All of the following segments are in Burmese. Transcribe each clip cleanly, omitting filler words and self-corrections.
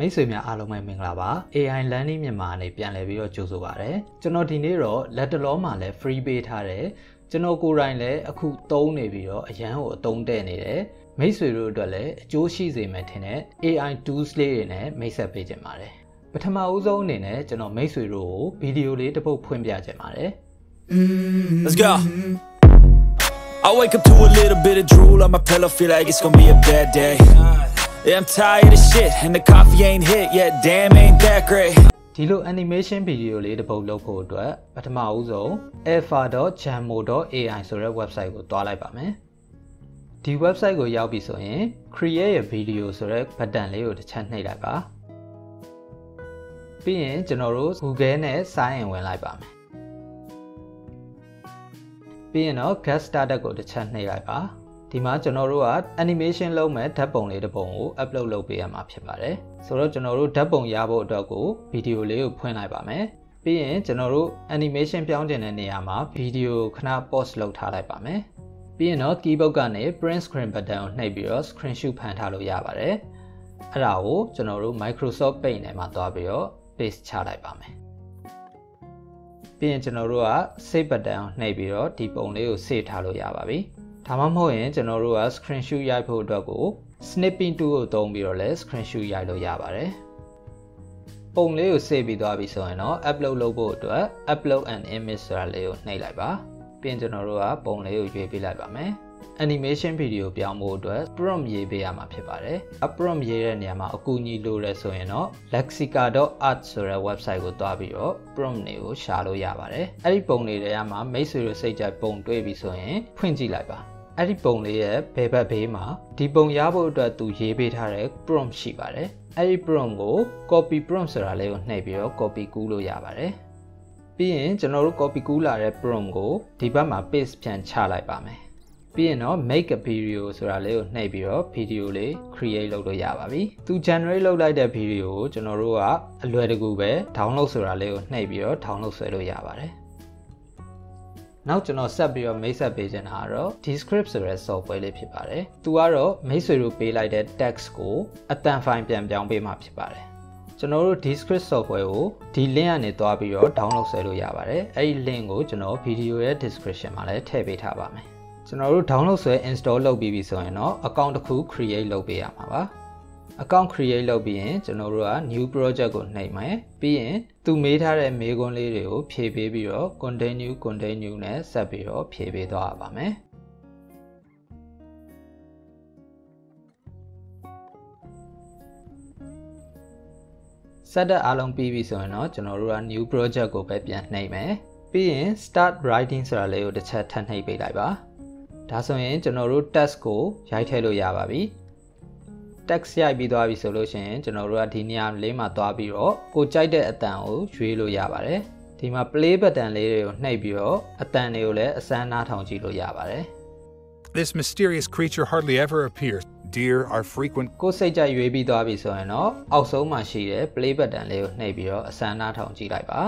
မိတ်ဆွေများအားလုံးပဲမင်္ဂလာပါ AI learning မြန်မာအနေပြန်လည်ပြီးတော့ကြိုဆိုပါရစေကျွန်တော်ဒီနေ့တော့လက်တလောမှာလည်း free ပေးထားတယ်ကျွန်တော်ကိုယ်တိုင်လည်းအခုသုံးနေပြီးတော့အရန်ကိုအသုံးတဲ့နေတယ်မိတ်ဆွေတို့အတွက်လည်းအကျိုးရှိစေမယ်ထင်တဲ့ AI tools လေးတွေနဲ့မိတ်ဆက်ပေးကြပါတယ်ပထမဦးဆုံးအနေနဲ့ကျွန်တော်မိတ်ဆွေတို့ကိုဗီဒီယိုလေးတစ်ပုဒ်ဖွင့်ပြကြပါတယ် Let's go I wake up to a little bit of drool on my pillow feel like it's gonna be a bad day Yeah, I'm tired of shit and the coffee ain't hit yet damn ain't that great ဒီလို animation ဗီဒီယိုလေးတစ်ပုဒ်လုပ်ဖို့အတွက်ပထမဦးဆုံး alpha.jammo.ai ဆိုတဲ့ website ကိုတွားလိုက်ပါမယ်ဒီ website ကိုရောက်ပြီဆိုရင် create a video ဆိုတဲ့ button လေးကိုတစ်ချက်နှိပ်လိုက်ပါပြီးရင်ကျွန်တော်တို့ Google နဲ့ sign in ဝင်လိုက်ပါမယ်ပြီးရင်တော့ get started ကိုတစ်ချက်နှိပ်လိုက်ပါဒီမှာကျွန်တော်တို့က animation လုပ်မဲ့ဓာတ်ပုံလေးတစ်ပုံကို upload လုပ်ပေးရမှာဖြစ်ပါတယ်ဆိုတော့ကျွန်တော်တို့ဓာတ်ပုံရဖို့အတွက်ကိုဗီဒီယိုလေးကိုဖွင့်လိုက်ပါမယ်ပြီးရင်ကျွန်တော်တို့ animation ပြောင်းတင်တဲ့နေရာမှာဗီဒီယိုခဏ pause လုပ်ထားလိုက်ပါမယ်ပြီးရင်တော့ keyboard ကနေ print screen button ကိုနှိပ်ပြီးတော့ screenshot ဖန်ထားလို့ရပါတယ်အဲ့ဒါကိုကျွန်တော်တို့ Microsoft Paint ထဲမှာသွားပြီးတော့ paste ချလိုက်ပါမယ်ပြီးရင်ကျွန်တော်တို့က save button ကိုနှိပ်ပြီးတော့ဒီပုံလေးကို save ထားလို့ရပါပြီဒါမှမဟုတ်ရင်ကျွန်တော်တို့က screenshot ရိုက်ဖို့အတွက်ကို snipping tool ကိုသုံးပြီးတော့လည်း screenshot ရိုက်လို့ရပါတယ်ပုံလေးကို save ပြီးသွားပြီဆိုရင်တော့ upload လုပ်ဖို့အတွက် upload an image ဆိုတာလေးကိုနှိပ်လိုက်ပါပြီးရင်ကျွန်တော်တို့ကပုံလေးကိုရွေးပေးလိုက်ပါမယ် animation video ပြောင်းဖို့အတွက် prompt ရေးပေးရမှာဖြစ်ပါတယ် prompt ရေးတဲ့နေရာမှာအကူအညီလိုရဲဆိုရင်တော့ lexica.art ဆိုတဲ့ website ကိုတွားပြီးတော့ prompt တွေကိုရှာလို့ရပါတယ်အဲ့ဒီပုံလေးတွေကမှမိတ်ဆွေတို့စိတ်ကြိုက်ပုံတွေ့ပြီဆိုရင်ဖွင့်ကြည့်လိုက်ပါအဲ့ဒီပုံလေးရဲ့ဘယ်ဘက်ဘေးမှာဒီပုံရဖို့အတွက်သူရေးပေးထားတဲ့ prompt ရှိပါတယ်အဲ့ဒီ prompt ကို copy prompt ဆိုတာလေးကိုနှိပ်ပြီးတော့ copy ကူးလို့ရပါတယ်ပြီးရင်ကျွန်တော်တို့ copy ကူးလာတဲ့ prompt ကိုဒီဘက်မှာ paste ပြန်ချလိုက်ပါမယ်ပြီးရင်တော့ make a video ဆိုတာလေးကိုနှိပ်ပြီးတော့ video လေး create လုပ်လို့ရပါပြီသူ generate လုပ်လိုက်တဲ့ video ကိုကျွန်တော်တို့ကအလွယ်တကူပဲ download ဆိုတာလေးကိုနှိပ်ပြီးတော့ download ဆွဲလို့ရပါတယ်နောက်ကျွန်တော်ဆက်ပြီးတော့မိတ်ဆက်ပေးချင်တာကတော့ Descript ဆိုတဲ့ software လေးဖြစ်ပါတယ်သူကတော့မိတ်ဆွေတို့ပေးလိုက်တဲ့ text ကိုအသံ file ပြန်ပြောင်းပေးမှာဖြစ်ပါတယ်ကျွန်တော်တို့ Descript software ကိုဒီ link ကနေသွားပြီးတော့ download ဆွဲလို့ရပါတယ်အဲ့ဒီ link ကိုကျွန်တော် video ရဲ့ description မှာလည်းထည့်ပေးထားပါမယ်ကျွန်တော်တို့ download ဆွဲ install လုပ်ပြီးပြီဆိုရင်တော့ account တစ်ခု create လုပ်ပေးရမှာပါ account create လုပ်ပြီးရင်ကျွန်တော်တို့က new project ကိုနှိပ်မယ်ပြီးရင်သူမေးထားတဲ့မေးခွန်းလေးတွေကိုဖြည့်ပေးပြီးတော့ continue နဲ့ဆက်ပြီးတော့ဖြည့်ပေးသွားရပါမယ်ဆက်တဲ့အားလုံးပြီးပြီဆိုရင်တော့ကျွန်တော်တို့က new project ကိုပဲပြန်နှိပ်မယ်ပြီးရင် start writing ဆိုတာလေးကိုတစ်ချက်ထပ်နှိပ်ပေးလိုက်ပါဒါဆိုရင်ကျွန်တော်တို့ text ကိုရိုက်ထည့်လို့ရပါပြီ text ရိုက်ပြီးသွားပြီဆိုလို့ရှိရင်ကျွန်တော်တို့ကဒီနေရာလေးမှာသွားပြီးတော့ကိုကြိုက်တဲ့အတန်ကိုရွေးလို့ရပါတယ်ဒီမှာ play button လေးတွေကိုနှိပ်ပြီးတော့အတန်တွေကိုလည်းအစမ်းနားထောင်ကြည့်လို့ရပါတယ် This mysterious creature hardly ever appears. Deer are frequent. ကိုစိတ်ကြိုက်ရွေးပြီးသွားပြီဆိုရင်တော့အောက်ဆုံးမှာရှိတဲ့ play button လေးကိုနှိပ်ပြီးတော့အစမ်းနားထောင်ကြည့်လိုက်ပါ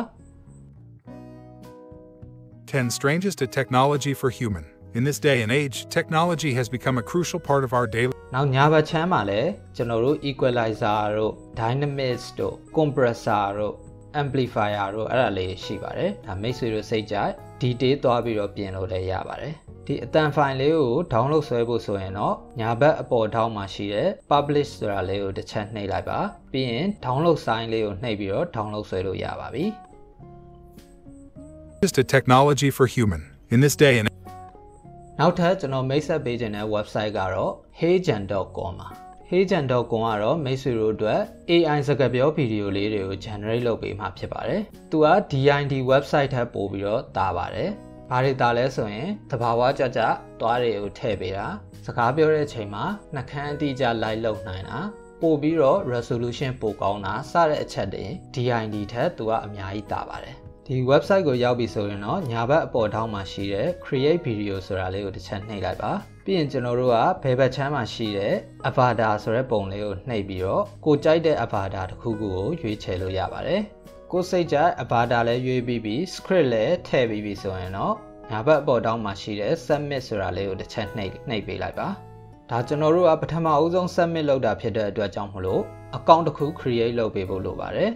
10 strangest to technology for human. In this day and age, technology has become a crucial part of our daily. နောက်ညာဘက်ချမ်းမှာလည်းကျွန်တော်တို့ equalizer တို့ dynamics တို့ compressor တို့ amplifier တို့အဲ့ဒါလေးရှိပါတယ်ဒါမိတ်ဆွေတို့စိတ်ကြိုက် detail သွားပြီးတော့ပြင်လို့လည်းရပါတယ်ဒီအတန် file လေးကို download ဆွဲဖို့ဆိုရင်တော့ညာဘက်အပေါ်ထောက်မှာရှိတဲ့ publish ဆိုတာလေးကိုတစ်ချက်နှိပ်လိုက်ပါပြီးရင် download sign လေးကိုနှိပ်ပြီးတော့ download ဆွဲလို့ရပါပြီ to technology for human. In this day and နောက်ထပ်ကျွန်တော်မိတ်ဆက်ပေးခြင်းတဲ့ website ကတော့ heygen.com ပါ heygen.com ကတော့မိတ်ဆွေတို့အတွက် AI စကားပြောဗီဒီယိုလေးတွေကို generate လုပ်ပေးမှာဖြစ်ပါတယ်သူက DID website ထက်ပိုပြီးတော့တာပါတယ်ဘာတွေတာလဲဆိုရင်သဘာဝကြကြသွားတွေကိုထည့်ပေးတာစကားပြောတဲ့အချိန်မှာနှာခမ်းအတိအကျ live လုပ်နိုင်တာပို့ပြီးတော့ resolution ပိုကောင်းတာစတဲ့အချက်တွေ DID ထက်သူကအများကြီးတာပါတယ်ဒီ website ကိုရောက်ပြီဆိုရင်တော့ညာဘက်အပေါ်ထောက်မှာရှိတဲ့ create video ဆိုတာလေးကိုတစ်ချက်နှိပ်လိုက်ပါပြီးရင်ကျွန်တော်တို့ကဘယ်ဘက်ချမ်းမှာရှိတဲ့ avatar ဆိုတဲ့ပုံလေးကိုနှိပ်ပြီးတော့ကိုကြိုက်တဲ့ avatar တစ်ခုခုကိုရွေးချယ်လို့ရပါတယ်ကိုစိတ်ကြိုက် avatar လည်းရွေးပြီးပြီ script လည်းထည့်ပြီးပြီဆိုရင်တော့ညာဘက်အပေါ်ထောက်မှာရှိတဲ့ submit ဆိုတာလေးကိုတစ်ချက်နှိပ်ပေးလိုက်ပါဒါကျွန်တော်တို့ကပထမအဦးဆုံး submit လုပ်တာဖြစ်တဲ့အတွက်ကြောင့်မလို့ account တစ်ခု create လုပ်ပေးဖို့လိုပါတယ်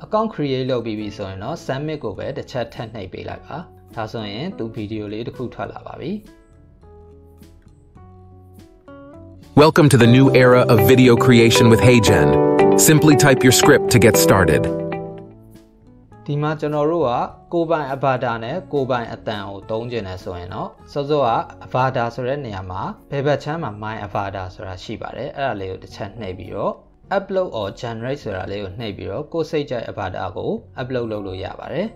account create လုပ်ပြီးပြီဆိုရင်တော့ submit ကိုပဲတစ်ချက်ထပ်နှိပ်ပေးလိုက်ပါဒါဆိုရင်သူ video လေးတစ်ခုထွက်လာပါပြီ Welcome to the new era of video creation with HeyGen. Simply type your script to get started. ဒီမှာကျွန်တော်တို့ကကိုယ်ပိုင် avatar နဲ့ကိုယ်ပိုင်အတန်ကိုသုံးကျင်တယ်ဆိုရင်တော့စောစောက avatar ဆိုတဲ့နေရာမှာဘယ်ဘက်ချမ်းမှာ my avatar ဆိုတာရှိပါတယ်အဲ့ဒါလေးကိုတစ်ချက်နှိပ်ပြီးတော့ upload or generate ဆိုတာလေးကိုနှိပ်ပြီးတော့ကိုယ်စိတ်ကြိုက် avatar ကို upload လုပ်လို့ရပါတယ်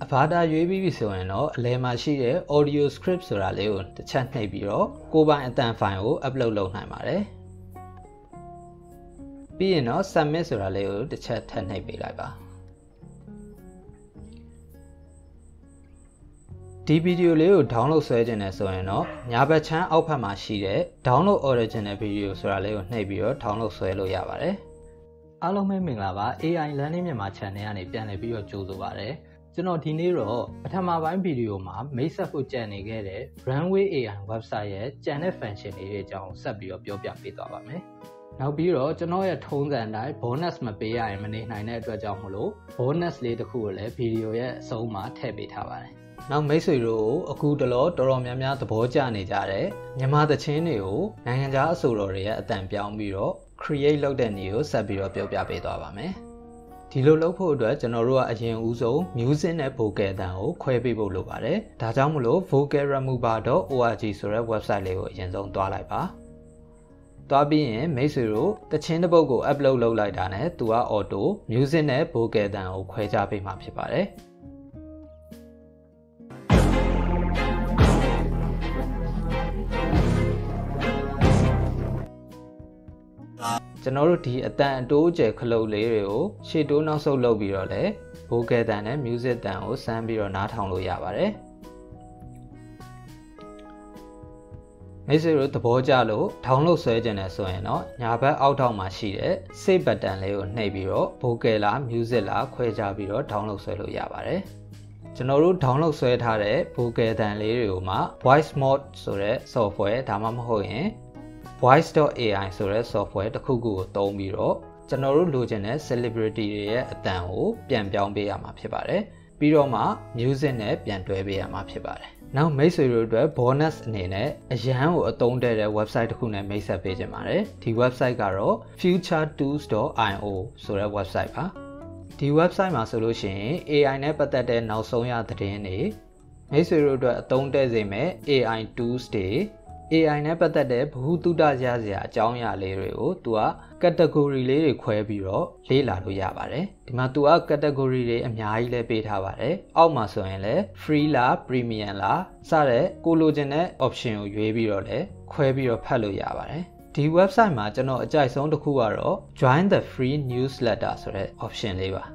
avatar ရွေးပြီးပြီဆိုရင်တော့အလယ်မှာရှိတဲ့ audio script ဆိုတာလေးကိုတစ်ချက်နှိပ်ပြီးတော့ကိုယ်ပိုင်အတန် file ကို upload လုပ်နိုင်ပါတယ်ပြီးရင်တော့ submit ဆိုတာလေးကိုတစ်ချက်ထပ်နှိပ်ပေးလိုက်ပါဒီဗီဒီယိုလေးကို download ဆွဲခြင်းနဲ့ဆိုရင်တော့ညာဘက်ချမ်းအောက်ဘက်မှာရှိတဲ့ download original video ဆိုတာလေးကိုနှိပ်ပြီးတော့ download ဆွဲလို့ရပါတယ်အားလုံးပဲမင်္ဂလာပါ AI Learning မြန်မာ channel ကနေပြန်လည်ပြီးတော့ကြိုဆိုပါရစေကျွန်တော်ဒီနေ့တော့ပထမပိုင်းဗီဒီယိုမှာမိတ်ဆက်ဖို့ကြံနေခဲ့တဲ့ Runway AI website ရဲ့ကြံတဲ့ function တွေအကြောင်းဆက်ပြီးတော့ပြောပြပေးသွားပါမယ်နောက်ပြီးတော့ကျွန်တော်ရဲ့ထုံးစံအတိုင်း bonus မပေးရရင်မနေနိုင်တဲ့အတွက်ကြောင့်မလို့ bonus လေးတစ်ခုကိုလည်းဗီဒီယိုရဲ့အဆုံးမှာထည့်ပေးထားပါတယ်နောက်မိတ်ဆွေတို့အခုတလောတော်တော်များများသဘောကျနေကြတဲ့မြန်မာသချင်းတွေကိုနိုင်ငံခြားအဆိုတော်တွေရဲ့အတန်ပြောင်းပြီးတော့ create လုပ်တဲ့နေကိုဆက်ပြီးတော့ပြောပြပေးသွားပါမယ်ဒီလိုလုပ်ဖို့အတွက်ကျွန်တော်တို့ကအရင်ဦးဆုံး music နဲ့ vocal အတန်ကိုခွဲပေးဖို့လိုပါတယ်ဒါကြောင့်မလို့ vocalremover.org ဆိုတဲ့ website လေးကိုအရင်ဆုံးသွားလိုက်ပါသွားပြီးရင်မိတ်ဆွေတို့တချင်းတစ်ပုဒ်ကို upload လုပ်လိုက်တာနဲ့သူက auto music နဲ့ vocal အတန်ကိုခွဲခြားပေးမှာဖြစ်ပါတယ်ကျွန်တော်တို့ဒီအတန်အတိုးအကျယ်ခလုတ်လေးတွေကိုရှေ့တိုးနောက်ဆုတ်လုပ်ပြီးတော့လည်း vocal တန်နဲ့ music တန်ကိုစမ်းပြီးတော့နားထောင်လို့ရပါတယ်မိတ်ဆွေတို့သဘောကျလို့ download ဆွဲခြင်းနဲ့ဆိုရင်တော့ညာဘက်အောက်ထောက်မှာရှိတဲ့ save button လေးကိုနှိပ်ပြီးတော့ vocal လား music လားခွဲခြားပြီးတော့ download ဆွဲလို့ရပါတယ်ကျွန်တော်တို့ download ဆွဲထားတဲ့ vocal တန်လေးတွေကိုမှ voice mode ဆိုတဲ့ software ဒါမှမဟုတ်ရင်voice.ai ဆိုတဲ့ software တစ်ခုခုကိုသုံးပြီးတော့ကျွန်တော်တို့လိုချင်တဲ့ celebrity တွေရဲ့အတန်ကိုပြန်ပြောင်းပေးရမှာဖြစ်ပါတယ်ပြီးတော့မှ music နဲ့ပြန်တွဲပေးရမှာဖြစ်ပါတယ်နောက်မိတ်ဆွေတို့အတွက် bonus အနေနဲ့အရန်ကိုအသုံးတဲ့ website တစ်ခုနဲ့မိတ်ဆက်ပေးခြင်းပါတယ်ဒီ website ကတော့ futuretools.io ဆိုတဲ့ website ပါဒီ website မှာဆိုလို့ရှိရင် AI နဲ့ပတ်သက်တဲ့နောက်ဆုံးရသတင်းတွေမိတ်ဆွေတို့အတွက်အသုံးတဲ့စေမဲ့ AI tools တွေAI နဲ့ပတ်သက်တဲ့ဗဟုသုတရစရာအကြောင်းအရာလေးတွေကိုသူက category လေးတွေခွဲပြီးတော့လေ့လာလို့ရပါတယ်ဒီမှာသူက category တွေအများကြီးလည်းပေးထားပါတယ်အောက်မှာဆိုရင်လည်း free လား premium လားစတဲ့ကိုလိုချင်တဲ့ option ကိုရွေးပြီးတော့လည်းခွဲပြီးတော့ဖတ်လို့ရပါတယ်ဒီ website မှာကျွန်တော်အကြိုက်ဆုံးတစ်ခုကတော့ join the free newsletter ဆိုတဲ့ option လေးပါ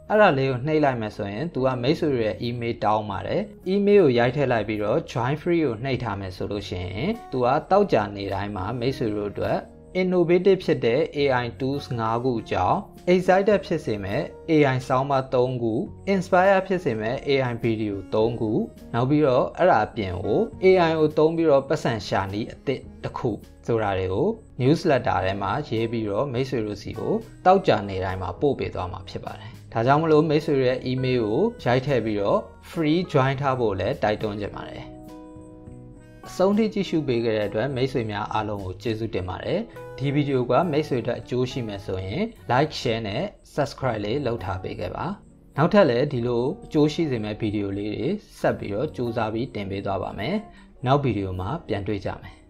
အဲ့ဒါလေးကိုနှိပ်လိုက်မယ်ဆိုရင်သူကမိတ်ဆွေတွေရဲ့ email တောင်းပါတယ် email ကိုရိုက်ထည့်လိုက်ပြီးတော့ join free ကိုနှိပ်ထားမယ်ဆိုလို့ရှိရင်သူကတောက်ကြနေတိုင်းမှာမိတ်ဆွေတို့အတွက် innovative ဖြစ်တဲ့ AI tools 5 ခုအကြောင်း excited ဖြစ်စေမဲ့ AI soundbar 3 ခု inspire ဖြစ်စေမဲ့ AI video 3 ခုနောက်ပြီးတော့အဲ့ဒါအပြင်ကို AI ကိုသုံးပြီးတော့ပတ်စံရှာနည်းအသစ်တစ်ခုဆိုတာတွေကို newsletter ထဲမှာရေးပြီးတော့မိတ်ဆွေတို့စီကိုတောက်ကြနေတိုင်းမှာပို့ပေးသွားမှာဖြစ်ပါတယ်ဒါကြောင့်မလို့မိတ်ဆွေရဲ့ email ကိုရိုက်ထည့်ပြီးတော့ free join ထားဖို့လည်းတိုက်တွန်းချင်ပါတယ်အဆုံးထိကြည့်ရှုပေးခဲ့တဲ့အတွက်မိတ်ဆွေများအားလုံးကိုကျေးဇူးတင်ပါတယ်ဒီဗီဒီယိုကမိတ်ဆွေတို့အကျိုးရှိမယ်ဆိုရင် like share နဲ့ subscribe လေးလုပ်ထားပေးခဲ့ပါနောက်ထပ်လည်းဒီလိုအကျိုးရှိစေမယ့်ဗီဒီယိုလေးတွေဆက်ပြီးတော့စူးစမ်းပြီးတင်ပေးသွားပါမယ်နောက်ဗီဒီယိုမှာပြန်တွေ့ကြမယ်